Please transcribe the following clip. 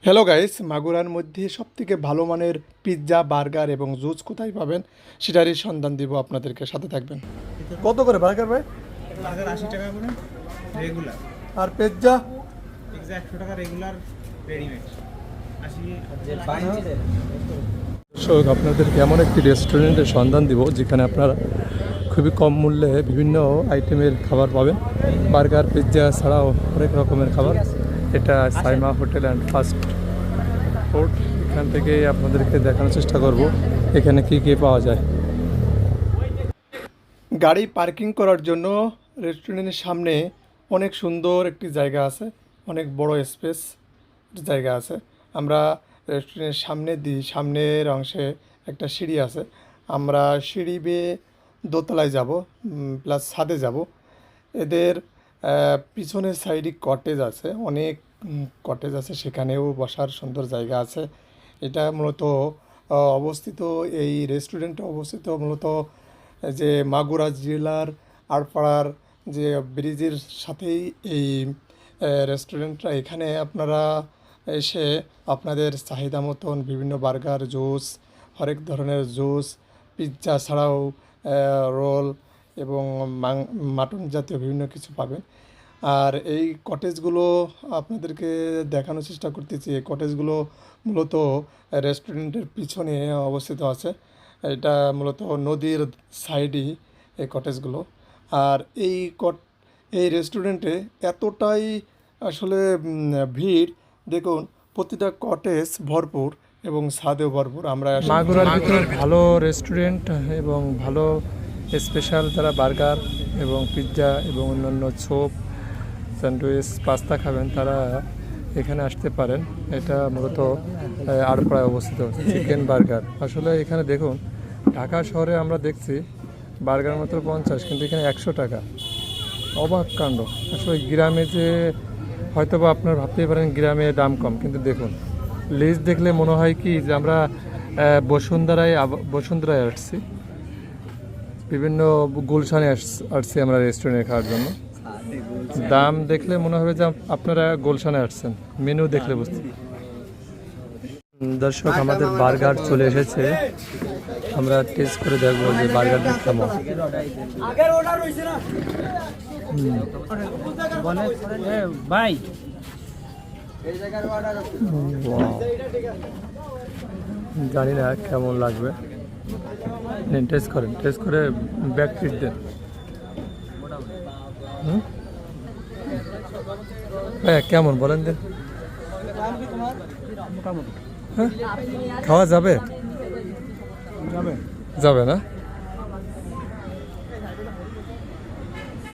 Hello guys, মাগুরার মধ্যে সবথেকে ভালো মানের পিৎজা, বার্গার এবং জুস কোথায় পাবেন সেটারই সন্ধান দিব আপনাদেরকে, সাথে থাকবেন। কত করে বার্গার ভাই? বার্গার 80 টাকা করে রেগুলার, আর পিৎজা? পিৎজা 100 টাকা রেগুলার, রেডিমেড 80। দর্শক, আপনাদেরকে এমন একটি রেস্টুরেন্টের সন্ধান দিব যেখানে আপনারা খুবই কম মূল্যে বিভিন্ন আইটেমের খাবার পাবেন। বার্গার, পিৎজা ছাড়াও অনেক রকমের খাবার। এটা Saima hotel and fast food. এখান থেকে আপনাদেরকে দেখানোর চেষ্টা করব এখানে কি কি পাওয়া যায়। গাড়ি পার্কিং করার জন্য রেস্টুরেন্টের সামনে অনেক সুন্দর একটি জায়গা আছে, অনেক বড় স্পেস জায়গা আছে। আমরা রেস্টুরেন্টের সামনের অংশে একটা সিঁড়ি আছে। আমরা সিঁড়ি বেয়ে দোতলায় যাব, প্লাস ছাদে যাব। এদের পিছনের সাইডে কটেজ আছে, অনেক কটেজ আছে, সেখানেও বসার সুন্দর জায়গা আছে। এটা মূলত অবস্থিত, এই রেস্টুরেন্টটা অবস্থিত মূলত যে মাগুরা জেলার আড়পাড়ার যে ব্রিজের সাথেই এই রেস্টুরেন্টটা। এখানে আপনারা এসে আপনাদের চাহিদা মতন বিভিন্ন বার্গার, জুস, হরেক ধরনের জুস, পিৎজা ছাড়াও রোল এবং মাটন জাতীয় বিভিন্ন কিছু পাবেন। আর এই কটেজগুলো আপনাদেরকে দেখানোর চেষ্টা করতেছি। এই কটেজগুলো মূলত রেস্টুরেন্টের পিছনে অবস্থিত আছে। এটা মূলত নদীর সাইডেই এই কটেজগুলো। আর এই রেস্টুরেন্টে এতটাই আসলে ভিড়, দেখুন প্রতিটা কটেজ ভরপুর এবং স্বাদেও ভরপুর। আমরা মাগুরার ভিতরে ভালো রেস্টুরেন্ট এবং ভালো স্পেশাল যারা বার্গার এবং পিৎজা এবং অন্যান্য চপ, স্যান্ডউইচ, পাস্তা খাবেন তারা এখানে আসতে পারেন। এটা মূলত আড়পাড়ায় অবস্থিত চিকেন বার্গার। আসলে এখানে দেখুন, ঢাকা শহরে আমরা দেখছি বার্গার মাত্র 50, কিন্তু এখানে 100 টাকা। অবাক কাণ্ড। আসলে গ্রামে যে হয়তো বা আপনারা ভাবতেই পারেন গ্রামে দাম কম, কিন্তু দেখুন লিস্ট দেখলে মনে হয় কি যে আমরা বসুন্ধরায় আসছি, বিভিন্ন গুলশানে আসছি আমরা রেস্টুরেন্টে খাওয়ার জন্য। দাম দেখলে মনে হবে যে আপনারা গুলশানে আসছেন, মেনু দেখলে বুঝতে। দর্শক, আমাদের বার্গার চলে এসেছে। আমরা টেস্ট করে দেখবো যে বার্গারটা কেমন। ভাই জানি না কেমন লাগবে, টেস্ট করেন, টেস্ট করে ব্যাক ফিট দেন। হ্যাঁ, কেমন বলেন দেন। হ্যাঁ, খাওয়া যাবে? যাবে না?